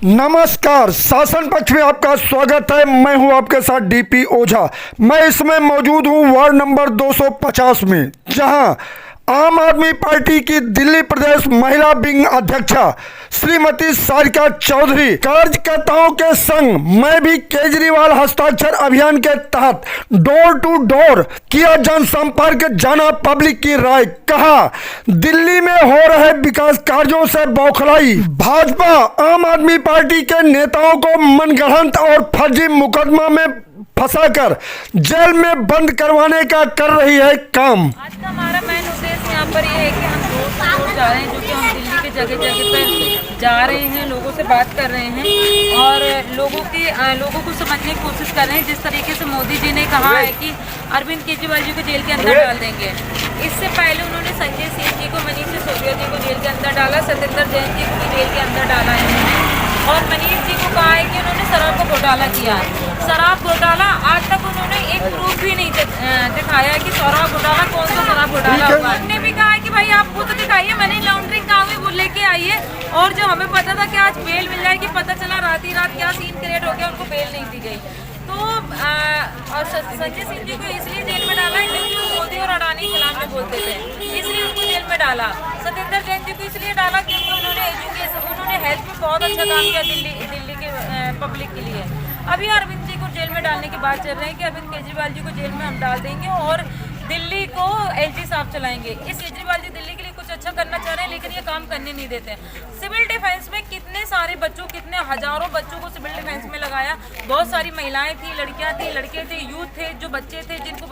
नमस्कार, शासन पक्ष में आपका स्वागत है। मैं हूं आपके साथ डीपी ओझा। मैं इसमें मौजूद हूं वार्ड नंबर 250 में, जहां आम आदमी पार्टी की दिल्ली प्रदेश महिला विंग अध्यक्षा श्रीमती सारिका चौधरी कार्यकर्ताओं के संग मैं भी केजरीवाल हस्ताक्षर अभियान के तहत डोर टू डोर किया जनसंपर्क, जाना पब्लिक की राय, कहा दिल्ली में हो रहे विकास कार्यों से बौखलाई भाजपा आम आदमी पार्टी के नेताओं को मनगढ़ंत और फर्जी मुकदमा में फंसाकर जेल में बंद करवाने का कर रही है काम। आज का हमारा मेन उद्देश्य यहाँ पर ये है कि हम रोज जा रहे हैं, जो कि हम दिल्ली के जगह जगह पर जा रहे हैं, लोगों से बात कर रहे हैं और लोगों को समझने की कोशिश कर रहे हैं। जिस तरीके से मोदी जी ने कहा है कि अरविंद केजरीवाल जी को जेल के अंदर डाल देंगे, इससे पहले उन्होंने संजय सिंह जी को, मनीष सिसोदिया जी को जेल के अंदर डाला, सत्येंद्र जैन जी को भी जेल के अंदर डाला है और मनीष जी को कहा है कि उन्होंने शराब का घोटाला किया है। शराब घोटाला आज तक उन्होंने एक प्रूफ भी नहीं दिखाया है कि शराब घोटाला कौन सा शराब घोटाला हुआ। उन्होंने भी कहा है कि भाई आप खुद दिखाइए, मनी लॉन्ड्रिंग कहाँ हुई वो लेके आइए। और जो हमें पता था कि आज बेल मिल जाएगी, पता चला रात ही रात क्या सीन क्रिएट हो गया, उनको बेल नहीं दी गई। तो और संजय सिंह जी को इसलिए जेल में डाला है क्योंकि वो मोदी और अडानी के खिलाफ में बोलते थे, इसलिए उनको जेल में डाला। सत्येंद्र जैन जी को इसलिए डाला क्योंकि उन्होंने हेल्थ में बहुत अच्छा काम किया दिल्ली के पब्लिक के लिए। अभी अरविंद जी को जेल में डालने की बात चल रही है कि अरविंद केजरीवाल जी को जेल में हम डाल देंगे और दिल्ली को एलजी साहब चलाएंगे। इस केजरीवाल जी दिल्ली के लिए कुछ अच्छा करना चाह रहे हैं, लेकिन ये काम करने नहीं देते। सिविल डिफेंस में कितने सारे बच्चों, कितने हजारों बच्चों को सिविल डिफेंस में लगाया। बहुत सारी महिलाएं थी, लड़कियां थी, लड़के थे, यूथ थे, जो बच्चे थे जिनको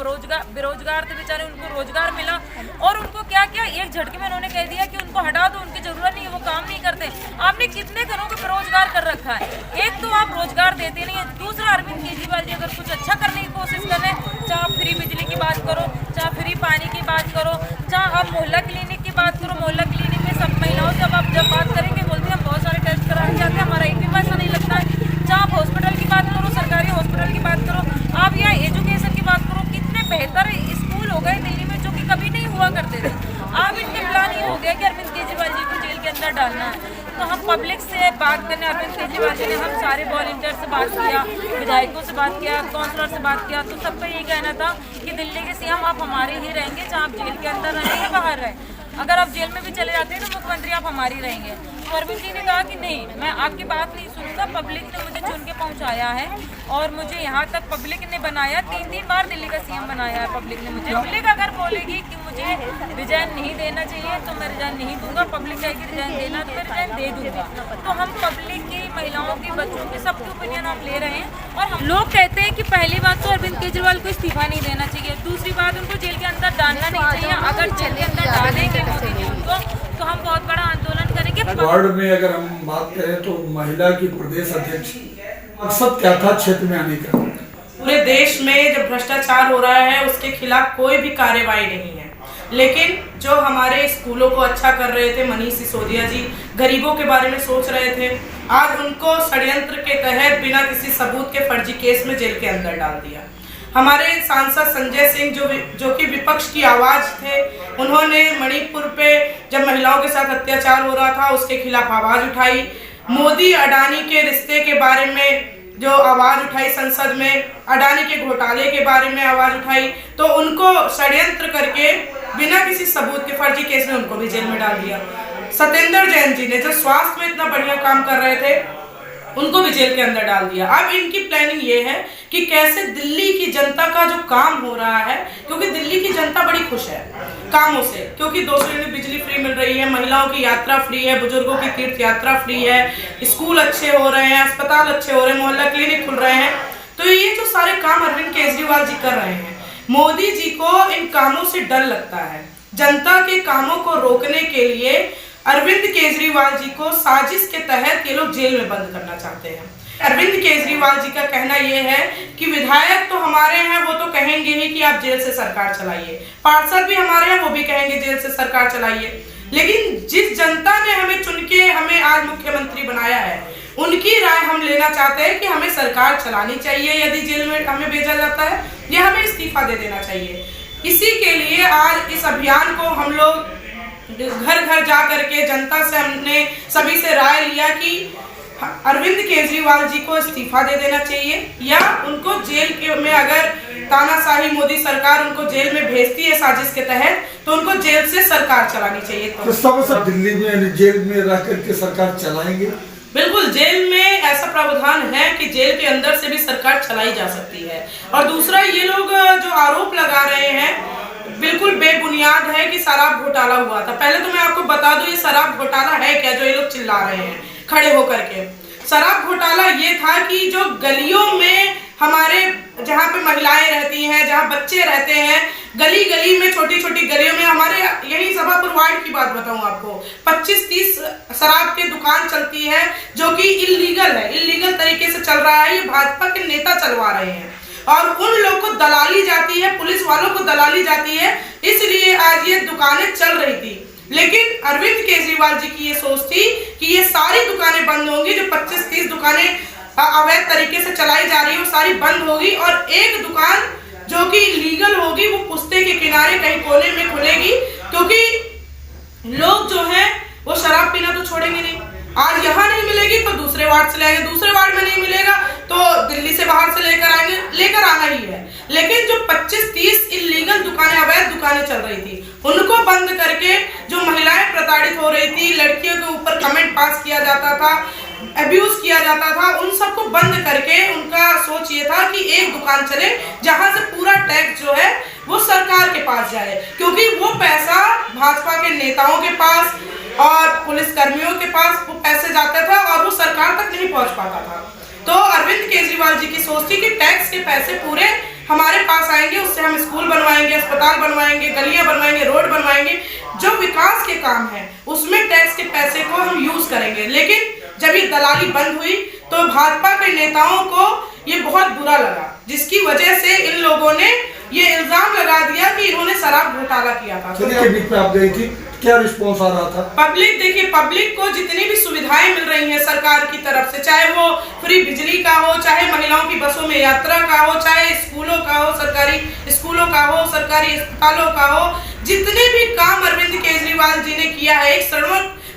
बेरोजगार थे बेचारे, उनको रोजगार मिला। और उनको क्या किया, एक झटके में उन्होंने कह दिया कि उनको हटा दो, उनकी जरूरत नहीं है, वो काम नहीं करते। आपने कितने घरों को बेरोजगार कर रखा है। एक तो आप रोजगार देते नहीं है, दूसरा अरविंद केजरीवाल जी अगर कुछ अच्छा करने की कोशिश कर रहे हैं, चाहे आप फ्री बिजली की बात करो, चाहे फ्री पानी की बात करो, चाहे आप मोहल्ला क्लिनिक की बात करो। मोहल्ला क्लिनिक में सब महिलाओं से आप जब बात करेंगे बोलते हैं हम बहुत सारे टेस्ट कराने जाते हैं, हमारा एक भी पैसा नहीं लगता है। चाहे आप हॉस्पिटल की बात करो, सरकारी हॉस्पिटल की बात करो, आप यहाँ एजुकेशन की बात करो, कितने बेहतर स्कूल हो गए दिल्ली में जो कि कभी नहीं हुआ करते थे। अब इनके प्लान ये हो गया कि अरविंद केजरीवाल जी को जेल के अंदर डालना है। तो हम पब्लिक से बात करने, अरविंद केजरीवाल जी ने हम सारे वॉलंटियर से बात किया, विधायकों से बात किया, काउंसलर से बात किया, तो सबका यही कहना था कि दिल्ली के सीएम आप हमारे ही रहेंगे, चाहे आप जेल के अंदर रहें या बाहर रहें। अगर आप जेल में भी चले जाते हैं तो मुख्यमंत्री आप हमारी रहेंगे। तो अरविंद जी ने कहा कि नहीं, मैं आपकी बात नहीं सुनूंगा, पब्लिक ने मुझे चुन के पहुंचाया है और मुझे यहाँ तक पब्लिक ने बनाया, 3 बार दिल्ली का सीएम बनाया है पब्लिक ने मुझे। पब्लिक अगर बोलेगी कि मुझे रिजाइन नहीं देना चाहिए तो मैं रिजाइन नहीं दूंगा, पब्लिक कहेगी रिजाइन देना तो मैं रिजाइन दे दूंगा। तो हम पब्लिक की, महिलाओं की, बच्चों की, सबकी ओपिनियन आप ले रहे हैं। और हम लोग कहते हैं कि पहली बात तो अरविंद केजरीवाल को इस्तीफा नहीं देना चाहिए, दूसरी बात उनको जेल के अंदर डालना नहीं चाहिए। अगर जेल के अंदर डालेंगे मोदी जी उनको तो हम बहुत बड़ा आंदोलन करेंगे। वार्ड में अगर हम बात करें तो महिला की प्रदेश अध्यक्ष मकसद क्या था क्षेत्र में आने का? पूरे देश में जब भ्रष्टाचार हो रहा है उसके खिलाफ कोई भी कार्रवाई नहीं है, लेकिन जो हमारे स्कूलों को अच्छा कर रहे थे, मनीष सिसोदिया जी गरीबों के बारे में सोच रहे थे, आज उनको षड्यंत्र के तहत बिना किसी सबूत के फर्जी केस में जेल के अंदर डाल दिया। हमारे सांसद संजय सिंह जो कि विपक्ष की आवाज थे, उन्होंने मणिपुर पे जब महिलाओं के साथ अत्याचार हो रहा था उसके खिलाफ आवाज उठाई। मोदी अडानी के रिश्ते के बारे में जो आवाज उठाई संसद में, अडानी के घोटाले के बारे में आवाज उठाई, तो उनको षड्यंत्र करके बिना किसी सबूत के फर्जी केस में उनको भी जेल में डाल दिया। सत्येंद्र जैन जी ने जो स्वास्थ्य में इतना बढ़िया काम कर रहे थे उनको भी जेल के अंदर डाल दिया। अब इनकी प्लानिंग ये है कि कैसे दिल्ली की जनता का जो काम हो रहा है, क्योंकि दिल्ली की जनता बड़ी खुश है कामों से, क्योंकि 200 यूनिट बिजली फ्री मिल रही है, महिलाओं की यात्रा फ्री है, बुजुर्गों की तीर्थ यात्रा फ्री है, स्कूल अच्छे हो रहे हैं, अस्पताल अच्छे हो रहे हैं, मोहल्ला क्लिनिक खुल रहे हैं। तो ये जो सारे काम अरविंद केजरीवाल जी कर रहे हैं, मोदी जी को इन कामों से डर लगता है। जनता के कामों को रोकने के लिए अरविंद केजरीवाल जी को साजिश के तहत ये लोग जेल में बंद करना चाहते हैं। अरविंद केजरीवाल जी का कहना यह है कि विधायक तो हमारे हैं, वो तो कहेंगे ही कि आप जेल से सरकार चलाइए, पार्षद भी हमारे हैं, वो भी कहेंगे जेल से सरकार चलाइए। लेकिन जिस जनता ने हमें चुन के हमें आज मुख्यमंत्री बनाया है, उनकी राय हम लेना चाहते हैं कि हमें सरकार चलानी चाहिए यदि जेल में हमें भेजा जाता है, या हमें इस्तीफा दे देना चाहिए। इसी के लिए आज इस अभियान को हम लोग घर घर जा करके जनता से हमने सभी से राय लिया कि अरविंद केजरीवाल जी को इस्तीफा दे देना चाहिए, या उनको जेल में, अगर तानाशाही मोदी सरकार उनको जेल में भेजती है साजिश के तहत, तो उनको जेल से सरकार चलानी चाहिए। तो सब दिल्ली में जेल में रह करके सरकार चलाएंगे? बिल्कुल, जेल में ऐसा प्रावधान है कि जेल के अंदर से भी सरकार चलाई जा सकती है। और दूसरा, ये लोग जो आरोप लगा रहे हैं बिल्कुल बेबुनियाद है कि शराब घोटाला हुआ था। पहले तो मैं आपको बता दूं ये शराब घोटाला है क्या, जो ये लोग चिल्ला रहे हैं खड़े होकर के। शराब घोटाला ये था कि जो गलियों में हमारे, जहाँ पे महिलाएं रहती हैं, जहाँ बच्चे रहते हैं, गली गली में, छोटी छोटी गलियों में, हमारे यही सभापुर वार्ड की बात बताऊं आपको, 25-30 शराब की दुकान चलती है, जो कि इल्लीगल है, इल्लीगल तरीके से चल रहा है। ये भाजपा के नेता चलवा रहे हैं और उन लोग को दलाली जाती है, पुलिस वालों को दलाली जाती है, इसलिए आज ये दुकानें चल रही थी। लेकिन अरविंद केजरीवाल जी की ये सोच थी कि ये सारी दुकानें बंद होंगी, जो 25-30 दुकानें अवैध तरीके से चलाई जा रही है वो सारी बंद होगी, और एक दुकान जो कि लीगल होगी वो पुस्ते के किनारे कहीं कोने में खुलेगी, क्योंकि लोग जो है वो शराब पीना तो छोड़ेंगे नहीं। आज यहाँ नहीं मिलेगी तो दूसरे वार्ड से लाएंगे, दूसरे वार्ड में नहीं मिलेगा तो दिल्ली से बाहर से लेकर आएंगे, लेकर आना ही है। लेकिन जो 25-30 इल्लीगल दुकानें, अवैध दुकानें चल रही थी, उनको बंद करके जो महिलाएं प्रताड़ित हो रही थी, लड़कियों के ऊपर कमेंट पास किया जाता था, अब्यूज किया जाता था, उन सबको बंद करके उनका सोच ये था कि एक दुकान चले जहां से पूरा टैक्स जो है वो सरकार के पास जाए, क्योंकि वो पैसा भाजपा के नेताओं के पास और पुलिस कर्मियों के पास वो पैसे जाता था और वो सरकार तक नहीं पहुंच पाता था। तो अरविंद केजरीवाल जी की सोच थी कि टैक्स के पैसे पूरे हमारे पास आएंगे, उससे हम स्कूल बनवाएंगे, अस्पताल बनवाएंगे, गलियां बनवाएंगे, रोड बनवाएंगे, जो विकास के काम है उसमें टैक्स के पैसे को हम यूज करेंगे। लेकिन जब ये दलाली बंद हुई तो भाजपा के नेताओं को ये बहुत बुरा लगा, जिसकी वजह से इन लोगों ने ये इल्जाम लगा दिया कि इन्होंने शराब घोटाला किया था। के बीच में आप गई थी, क्या रिस्पॉन्स आ रहा था? पब्लिक, देखिए, पब्लिक को जितनी भी सुविधाएं मिल रही हैं सरकार की तरफ से, चाहे वो फ्री बिजली का हो, चाहे महिलाओं की बसों में यात्रा का हो, चाहे स्कूलों का हो, सरकारी स्कूलों का हो, सरकारी अस्पतालों का हो, जितने भी काम अरविंद केजरीवाल जी ने किया है, एक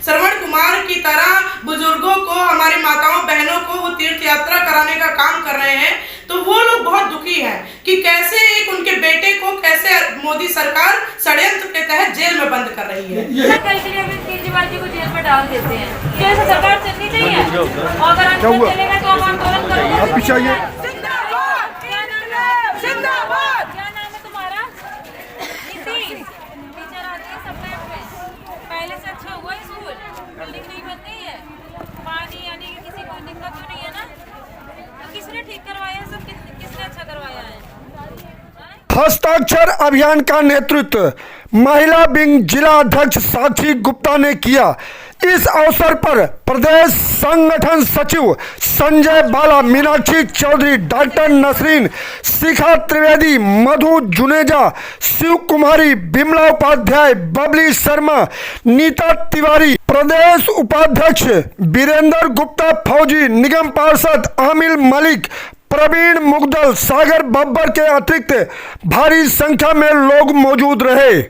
श्रवण कुमार की तरह बुजुर्गों को, हमारी माताओं बहनों को वो तीर्थ यात्रा कराने का काम कर रहे हैं। तो वो लोग बहुत दुखी हैं कि कैसे एक उनके बेटे को कैसे मोदी सरकार षड्यंत्र के तहत जेल में बंद कर रही है। अरविंद केजरीवाल जी को जेल में डाल देते हैं, कैसे सरकार चलनी चाहिए, और अगर अंदर चलेगा तो हम आंदोलन करेंगे। पीछे आइए। क्या नाम है तुम्हारा? टीचर आती है सब में, पहले से अच्छा हुआ स्कूल, बिल्डिंग नहीं बन गई है, पानी यानी कि किसी को दिक्कत तो नहीं है ना? तो किसने ठीक करवाया है, सब किसने अच्छा करवाया है? हस्ताक्षर अभियान का नेतृत्व महिला विंग जिला अध्यक्ष साक्षी गुप्ता ने किया। इस अवसर पर प्रदेश संगठन सचिव संजय बाला, मीनाक्षी चौधरी, डॉक्टर नसरीन, शिखा त्रिवेदी, मधु जुनेजा, शिव कुमारी, बिमला उपाध्याय, बबली शर्मा, नीता तिवारी, प्रदेश उपाध्यक्ष वीरेंद्र गुप्ता, फौजी, निगम पार्षद आमिर मलिक, प्रवीण मुगदल, सागर बब्बर के अतिरिक्त भारी संख्या में लोग मौजूद रहे।